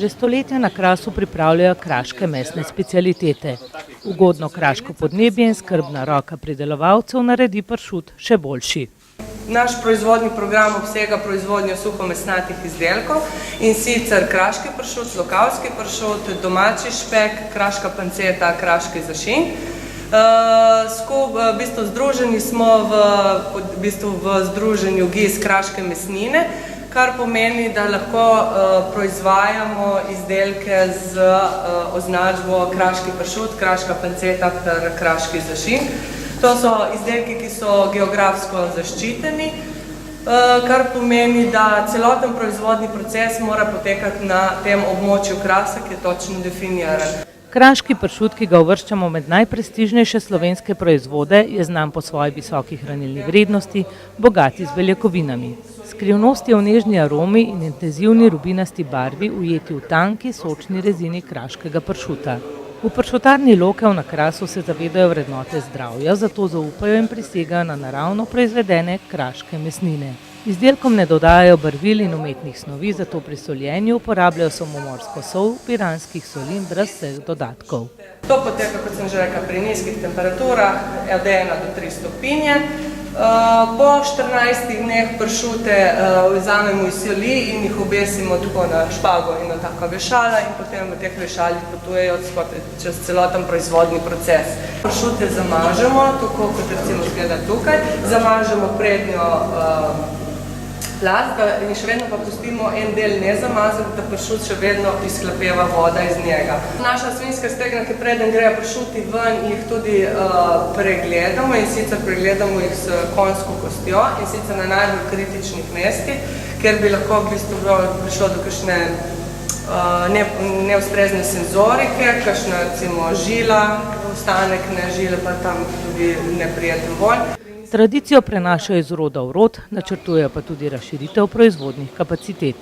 Že stoletja na Krasu pripravljajo kraške mesne specialitete. Ugodno kraško podnebje in skrbna roka pridelovalcev naredi pršut še boljši. Naš proizvodni program obsega proizvodnjo suhomesnatih izdelkov, in sicer kraški pršut, lokavski pršut, domači špek, kraška panceta, kraški zašin. Združeni smo v združenju GIS kraške mesnine, kar pomeni, da lahko proizvajamo izdelke z označbo kraški pršut, kraška panceta ter kraški zašin. To so izdelki, ki so geografsko zaščiteni, kar pomeni, da celoten proizvodni proces mora potekati na tem območju Krasa, ki je točno definiran. Kraški pršut, ki ga uvrščamo med najprestižnejše slovenske proizvode, je znan po svoji visoki hranilni vrednosti, bogati z beljakovinami. Skrivnost je v nežni aromi in intenzivni rubinasti barvi, ujeti v tanki, sočni rezini kraškega pršuta. V pršutarni Lokev na Krasu se zavedajo vrednote zdravja, zato zaupajo in prisegajo na naravno proizvedene kraške mesnine. Izdelkom ne dodajajo barvil in umetnih snovi, zato pri soljenju uporabljajo samomorsko sol piranskih solin brez vseh dodatkov. To poteka, kot sem že rekla, pri nizkih temperaturah od 1 do 3 stopinje. Po 14 dneh pršute vzamemo iz soli in jih obesimo tako na špago in na taka vešala, in potem v teh vešalih potujejo čez celoten proizvodni proces. Pršute zamažemo, tako kot recimo zgleda tukaj, zamažemo prednjo plast in še vedno pa pustimo en del nezamazan, da pršut še vedno izhlapeva voda iz njega. Naša svinjska stegna, ki preden grejo pršuti ven, jih tudi pregledamo, in sicer pregledamo jih s konjsko kostjo, in sicer na najbolj kritičnih mestih, kjer bi lahko v bistvu prišlo do kakšne neustrezne senzorike, kakšna recimo žila, ostanek žile, pa tam tudi neprijeten vonj. Tradicijo prenašajo iz roda v rod, načrtujejo pa tudi razširitev proizvodnih kapacitet.